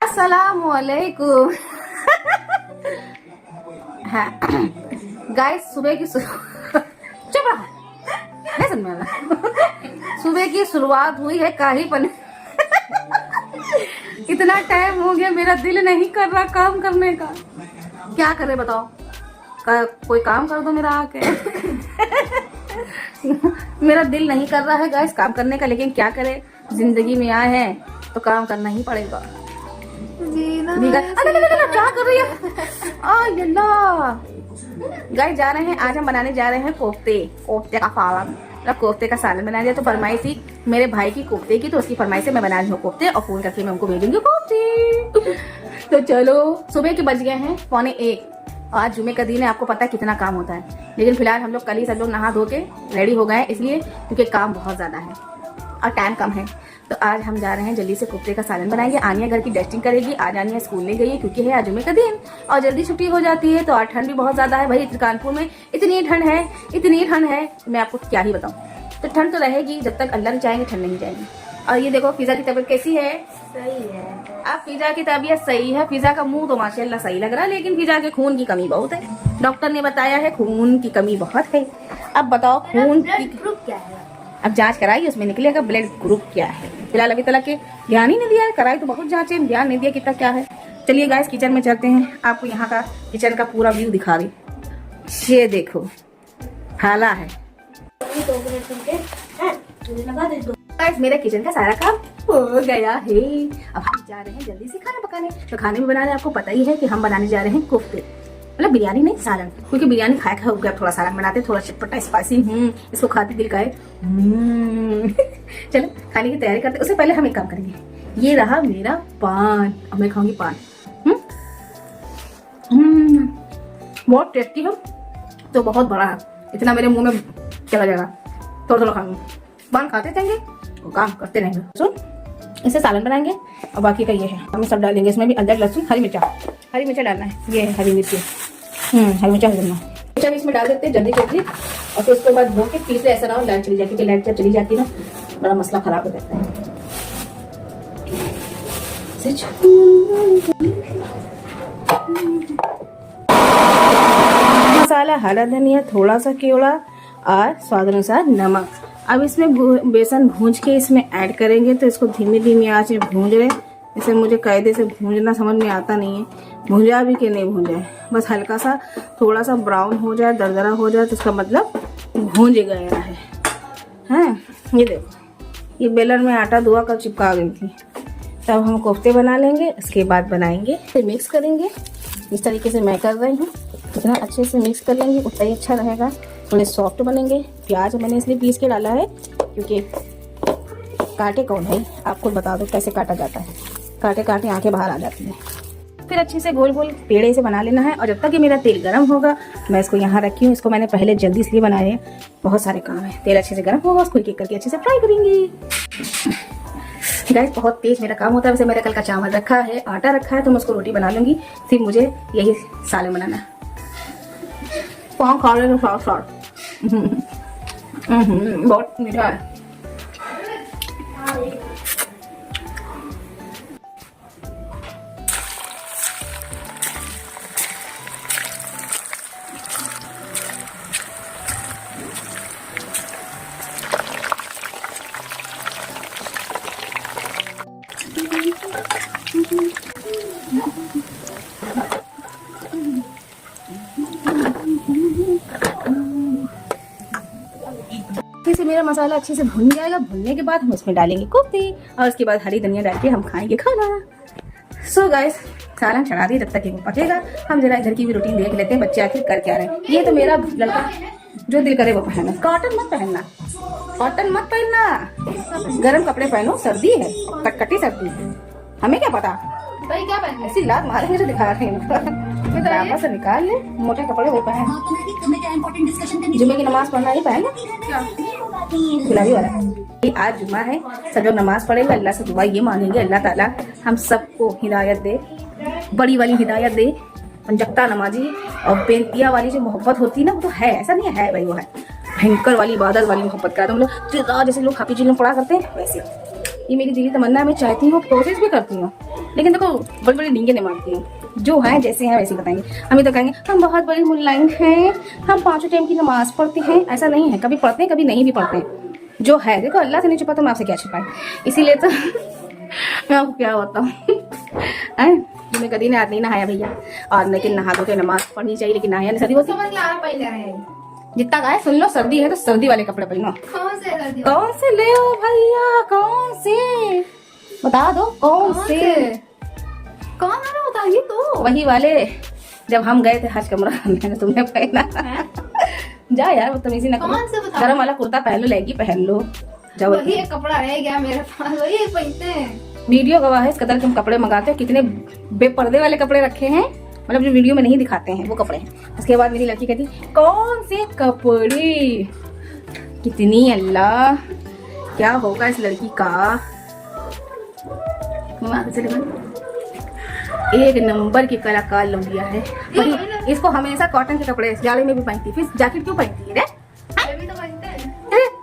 अस्सलामुअलैकुम। हाँ गाइस, सुबह की चुप रहा, नहीं समझ में आ रहा। सुबह की शुरुआत हुई है काही पन। इतना टाइम हो गया, मेरा दिल नहीं कर रहा काम करने का। क्या करे बताओ, कोई काम कर दो मेरा आके। मेरा दिल नहीं कर रहा है गाइस काम करने का, लेकिन क्या करे, जिंदगी में आए हैं तो काम करना ही पड़ेगा। क्या कर रही है गाइस? जा रहे हैं, आज हम बनाने जा रहे हैं कोफ्ते का सालन। कोफ्ते का सालन बना दिया तो फरमाइश थी मेरे भाई की कोफ्ते की, तो उसकी फरमाइश से मैं बना रही हूँ कोफ्ते और फोन करके मैं उनको भेजूंगी कोफ्ते। तो चलो, सुबह के बज गए हैं 12:45। आज जुमे का दिन है, आपको पता है कितना काम होता है, लेकिन फिलहाल हम लोग कल ही सब लोग नहा धो के रेडी हो गए, इसलिए क्योंकि काम बहुत ज्यादा है और टाइम कम है। तो आज हम जा रहे हैं, जल्दी से कोफ्ते का सालन बनाएंगे। आनिया घर की डस्टिंग करेगी, आज आनिया स्कूल नहीं गई है क्योंकि है आज जुमे का दिन और जल्दी छुट्टी हो जाती है। तो आज ठंड भी बहुत ज्यादा है भाई, कानपुर में इतनी ठंड है मैं आपको क्या ही बताऊं। तो ठंड तो रहेगी, जब तक अल्लाह नहीं चाहेंगे ठंड नहीं जाएगी। और ये देखो फिजा की तबीयत कैसी है? सही है। अब फिजा की तबीयत सही है, फिजा का मुंह तो माशाल्लाह सही लग रहा है, लेकिन फिजा के खून की कमी बहुत है। डॉक्टर ने बताया है खून की कमी बहुत है। अब बताओ खून की क्या है? अब जांच कराई, उसमें निकलेगा ब्लड ग्रुप क्या है। फिलहाल अभी तक के ध्यान ही नहीं दिया है, कराई तो बहुत जांचे, ध्यान नहीं दिया कितना क्या है। चलिए गाइस, किचन में चलते हैं, आपको यहाँ का किचन का पूरा व्यू दिखा रही। ये देखो हाला है गाइस, मेरा किचन का सारा काम हो गया है। अब हम जा रहे हैं जल्दी से खाना पकाने। तो खाने में बनाने आपको पता ही है कि हम बनाने जा रहे हैं कोफ्ते, मतलब बिरयानी नहीं सालन, क्योंकि बिरयानी खाया खा हो गया, थोड़ा सालन बनाते, थोड़ा चटपटा स्पाइसी। इसको खाते दिल का है। चलो खाने की तैयारी करते। उससे पहले हम एक काम करेंगे। ये रहा मेरा पान, अब मैं खाऊंगी पान। बहुत टेस्टी है, तो बहुत बड़ा है, इतना मेरे मुंह में चला जाएगा। थोड़ा थोड़ा खाऊंगी, पान खाते जाएंगे और काम करते रहेंगे। सुन, इसे सालन बनाएंगे और बाकी का ये है, हम सब डाल देंगे इसमें भी अदरक लहसुन हरी मिर्चा डालना है। ये है हरी मिर्ची, हरी मिर्चा डालना। इसमें डाल देते हैं जल्दी और फिर उसके बाद धो के पीछे ऐसा ना हो लाइट चली जाती है। लाइट जब चली जाती है ना, बड़ा मसला खराब हो जाता है। मसाला, हरा धनिया, थोड़ा सा केवड़ा और स्वाद अनुसार नमक। अब इसमें बेसन भूंज के इसमें ऐड करेंगे, तो इसको धीमी धीमी आंच में भूंज रहे। इसे मुझे कायदे से भूंजना समझ में आता नहीं है, भूंजा भी कि नहीं भूंजा है। बस हल्का सा थोड़ा सा ब्राउन हो जाए, दरदरा हो जाए, तो इसका मतलब भूंज गया है। हाँ, ये देखो, ये बेलन में आटा धुआ कर चिपका गई थी। तब हम कोफ्ते बना लेंगे, उसके बाद बनाएंगे, फिर मिक्स करेंगे। इस तरीके से मैं कर रही हूँ, जितना अच्छे से मिक्स कर लेंगे उतना ही अच्छा रहेगा, थोड़े सॉफ्ट बनेंगे। प्याज मैंने इसलिए पीस के डाला है क्योंकि काटे कौन है, आप खुद बता दो कैसे काटा जाता है। काटे काटे आंखें बाहर आ जाती हैं। फिर अच्छे से गोल गोल पेड़े से बना लेना है। और जब तक कि मेरा तेल गर्म होगा, मैं इसको यहाँ रखी हूँ, इसको मैंने पहले जल्दी इसलिए बनाया है, बहुत सारे काम है। तेल अच्छे से गर्म होगा, उसको एक एक करके अच्छे से फ्राई करेंगे। गाइस, बहुत तेज मेरा काम होता है। वैसे मेरा कल का चावल रखा है, आटा रखा है, तो मैं उसको रोटी बना लूंगी। सिर्फ मुझे यही सालन बनाना है। पाँव खा रहे साथ बहुत मीठा है। से मेरा मसाला अच्छे से भुन जाएगा। भुनने के बाद हम उसमें डालेंगे कोफ्ते और उसके बाद हरी धनिया डाल के हम खाएंगे खाना। सो गाइस, सालन चढ़ा दिए, जब तक कि वो पकेगा हम जरा इधर की भी रूटीन देख लेते हैं, बच्चे आखिर कर क्या रहे हैं। ये तो मेरा लड़का जो दिल करे वो पहनना। कॉटन मत पहनना, कॉटन मत पहनना, गर्म कपड़े पहनो, सर्दी है, कटकटी सर्दी है। हमें क्या पता भाई क्या पहन, ऐसी लात मारेंगे जो दिखा रहे हैं। से निकाल ले, मोटे कपड़े वो पहन। जुमे की नमाज पढ़ना ही पहन गुलाबी वाला। आज जुमा है, सब लोग नमाज पढ़ेंगे, अल्लाह से दुआ ये मांगेंगे अल्लाह ताला हम सबको हिदायत दे, बड़ी वाली हिदायत दे। पंजक्ता नमाजी और बेनतिया वाली जो मोहब्बत होती है ना, वो तो है, ऐसा नहीं है भाई, वो है भयंकर वाली इबादत वाली मोहब्बत का। तुम लोग जैसे लोग खापी चीज़ें पढ़ा करते हैं वैसे। ये मेरी दिली तमन्ना है, मैं चाहती हूँ, कोशिश भी करती हूँ लेकिन देखो बड़ी बड़ी डींगे नहीं मारती हैं, जो है जैसे हैं वैसे बताएंगे। हम तो कहेंगे हम बहुत बड़ी मुल्लाइन हैं, हम 5 टाइम की नमाज पढ़ते हैं, ऐसा नहीं है। कभी पढ़ते हैं कभी नहीं भी पढ़ते हैं। जो है देखो अल्लाह से नहीं छुपा तो मैं आपसे क्या छुपाए, इसीलिए तो मैं आपको क्या बताऊँ। तुम्हें कभी ने आज नहीं नहाया भैया, और लेकिन नहा दो के नमाज पढ़नी चाहिए, लेकिन नहाया नहीं। सर्दी होती जितना गाय सुन लो, सर्दी है तो सर्दी वाले कपड़े पहनो। कौन से ले ओ भैया, कौन से बता दो, कौन से कौन वाले बताइए तो। वही वाले जब हम गए थे हज कमरा मैंने तुमने पहना। जा यार वो तमीज़ी ना करो, गरम वाला कुर्ता पहन लो, लेगी पहन लो, जाओ। वही एक कपड़ा रह गया मेरे पास, वही पहनते हैं। वीडियो गवाह है इस कदर के हम कपड़े मंगाते हैं, कितने बेपर्दे वाले कपड़े रखे हैं, मतलब जो वीडियो में नहीं दिखाते हैं वो कपड़े हैं। उसके बाद मेरी लड़की कहती कौन से कपड़े, कितनी अल्लाह क्या होगा इस लड़की का। एक नंबर की कलाकार लंबिया है भाई। इसको हमेशा कॉटन के कपड़े जाड़े में भी पहनती, फिर जैकेट क्यों पहनती है?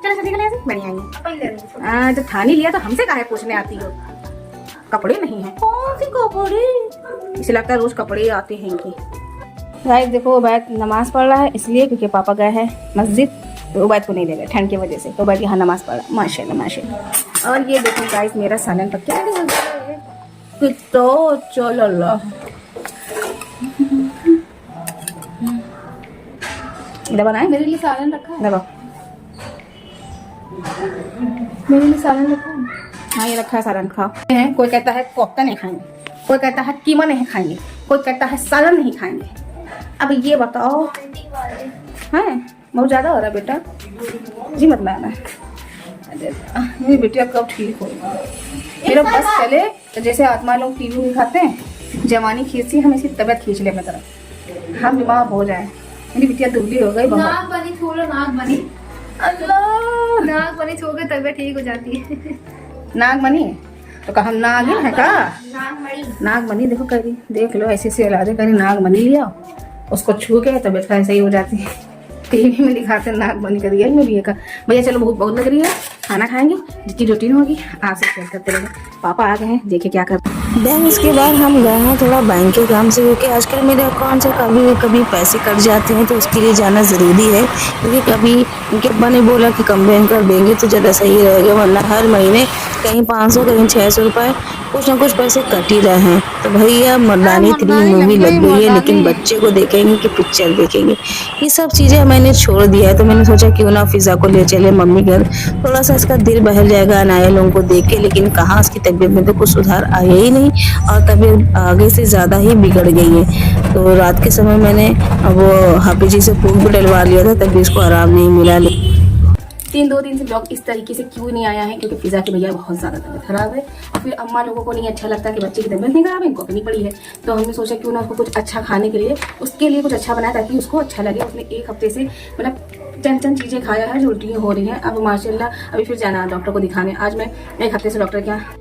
चलो बढ़िया जब थानी लिया तो हमसे काहे पूछने आती हो, कपड़े नहीं है। कौन से कपड़े, इसे लगता है रोज कपड़े आते हैं इनके। गाइस देखो उबैद नमाज पढ़ रहा है, इसलिए क्योंकि पापा गए हैं मस्जिद, तो उबैद को नहीं ले गए ठंड की वजह से, तो उबैद यहाँ नमाज पढ़ रहा। माशाल्लाह माशाल्लाह। और ये देखो गाइस मेरा सालन पक्का तो चलो दबा ना मेरे लिए सालन रखा है, दबा मेरे लिए सालन रखा है। हाँ ये रखा है सालन खाओ। कोई कहता है कोफ्ता नहीं खाएंगे, कोई कहता है कीमा नहीं खाएंगे, कोई कहता है सालन नहीं खाएंगे। अब ये बताओ है बहुत ज्यादा हो रहा है बेटा जी, मत लाना। मेरी बेटिया कब ठीक होगा, मेरा बस चले तो जैसे आत्मा लोग टीवी में खाते हैं, जवानी खींचती हमें इसकी तबीयत खींच ले अपनी तरफ, हम बीमार हो जाए। मेरी बिटिया दुबली हो गई बहुत। नाक बनी छोड़ो, नाक बनी, अल्लाह नाक बनी छोड़ के तबीयत ठीक हो जाती है। नाग बनी तो कहा नागिन है का, नाक नाग बनी देखो करी, देख लो ऐसे से इलाज करी, नाग बनी लिया उसको छू के तबीयत का सही हो जाती है। टीवी में दिखाते नाक बनी कर रियल में भी है का। भैया चलो बहुत बहुत लग रही है, खाना खाएंगे, जितनी रूटीन होगी आपसे शेयर करते रहेंगे। पापा आ गए हैं, देखिए क्या करते हैं। देन उसके बाद हम गए हैं थोड़ा बैंक के काम से, क्योंकि आजकल मेरे अकाउंट से कभी कभी पैसे कट जाते हैं, तो उसके लिए जाना ज़रूरी है। क्योंकि कभी उनके अब्बा ने बोला कि कंप्लेन कर देंगे तो ज़्यादा सही रहेगा, वरना हर महीने कहीं 500 कहीं 600 रुपये कुछ ना कुछ पैसे कट ही रहे हैं। तो भैया मर्दानी 3 मूवी लग गई है, लेकिन बच्चे को देखेंगे कि पिक्चर देखेंगे, ये सब चीज़ें मैंने छोड़ दिया है। तो मैंने सोचा क्यों ना फिज़ा को ले चले मम्मी घर, थोड़ा सा इसका दिल बहल जाएगा अनाया लोगों को देख के। लेकिन कहाँ उसकी तबीयत में तो कुछ सुधार आया ही नहीं, और तबीयत आगे से ज़्यादा ही बिगड़ गई है। तो रात के समय मैंने वो हाफिज जी से फूक भी डलवा लिया था, तभी उसको आराम नहीं मिला। 2 दिन से ब्लॉग इस तरीके से क्यों नहीं आया है, क्योंकि फिजा के भैया बहुत ज़्यादा तबीयत खराब है, और फिर अम्मा लोगों को नहीं अच्छा लगता कि बच्चे की तबीयत नहीं खराब है, इनको अपनी पड़ी है। तो हमने सोचा क्यों ना उसको कुछ अच्छा खाने के लिए, उसके लिए कुछ अच्छा बनाया ताकि उसको अच्छा लगे। उसने 1 हफ्ते से मतलब चंद चीज़ें खाया है जो उल्टी हो रही हैं। अब माशाल्लाह अभी फिर जाना डॉक्टर को दिखाने। आज मैं 1 हफ्ते से डॉक्टर के यहाँ,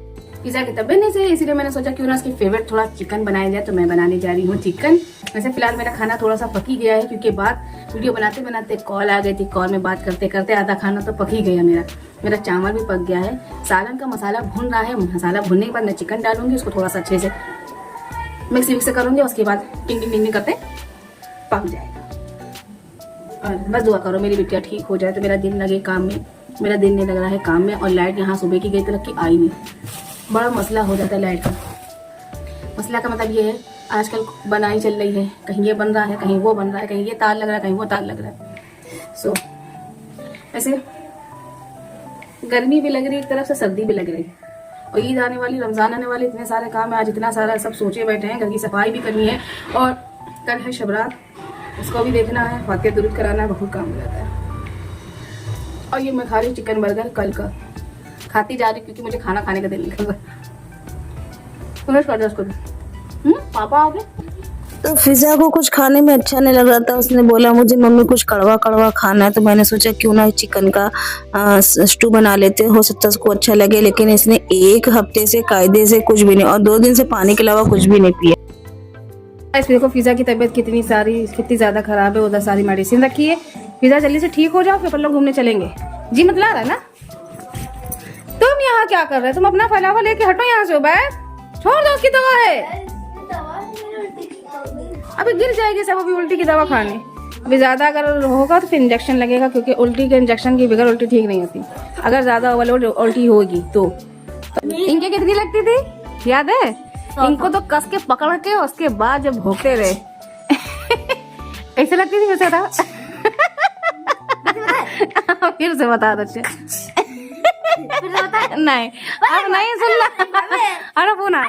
पिज़्ज़ा की तबीयत नहीं सही, इसीलिए मैंने सोचा क्यों ना उसकी फेवरेट थोड़ा चिकन बनाया जाए, तो मैं बनाने जा रही हूँ चिकन। वैसे फिलहाल मेरा खाना थोड़ा सा पक ही गया है, क्योंकि बात वीडियो बनाते बनाते कॉल आ गई थी, कॉल में बात करते करते आधा खाना तो पक ही गया मेरा चावल भी पक गया है। सालन का मसाला भून रहा है, मसाला भूनने के बाद मैं चिकन डालूंगी, उसको थोड़ा सा अच्छे से मिक्स करूँगी, उसके बाद टिंग टिंग करते पक जाएगा। और बस दुआ करो मेरी बिटिया ठीक हो जाए तो मेरा दिन लगे काम में। मेरा दिन नहीं लग रहा है काम में, और लाइट यहाँ सुबह की गई तक की आई नहीं, बड़ा मसला हो जाता है लाइट का। मसला का मतलब ये है आजकल बनाई चल रही है, कहीं ये बन रहा है, कहीं वो बन रहा है, कहीं ये तार लग रहा है, कहीं वो तार लग रहा है। सो ऐसे गर्मी भी लग रही है एक तरफ से, सर्दी भी लग रही है, और ईद आने वाली, रमज़ान आने वाली, इतने सारे काम है। आज इतना सारा सब सोचे बैठे हैं, घर की सफाई भी करनी है, और कल है शबरात, उसको भी देखना है, फातिहा दुरूद कराना है, बहुत काम हो जाता है। और ये मैं खा रही चिकन बर्गर कल का खाती जा रही, क्योंकि मुझे खाना खाने का दिल निकल रहा है। पापा आ गए तो फिजा को कुछ खाने में अच्छा नहीं लग रहा था, उसने बोला मुझे मम्मी कुछ कड़वा कड़वा खाना है। तो मैंने सोचा क्यों ना चिकन का स्टू बना लेते, हो सकता है उसको अच्छा लगे। लेकिन इसने 1 हफ्ते से कायदे से कुछ भी नहीं, और 2 दिन से पानी के अलावा कुछ भी नहीं पिया। इस देखो फिजा की तबीयत कितनी ज़्यादा खराब है, उधर सारी मेडिसिन रखी है। फिजा जल्दी से ठीक हो जाओ, फिर अपन लोग घूमने चलेंगे। जी मतलब रहा है ना, तुम यहाँ क्या कर रहे हो? तुम अपना फैलावा लेके हटो यहाँ से। बैठ छोड़ दो, उसकी दवा है। अभी गिर जाएगी सब, अभी उल्टी की दवा खाने। अभी ज्यादा अगर होगा तो फिर इंजेक्शन लगेगा, क्योंकि उल्टी के इंजेक्शन की बगैर उल्टी ठीक नहीं होती। अगर ज्यादा ओवरलोड उल्टी होगी तो इनके कितनी लगती थी याद है? इनको तो कस के पकड़ के उसके बाद जब भोगते रहे कैसे लगती थी? वैसे था फिर से बता दो। नहीं अब नहीं सुनना। अरे पुना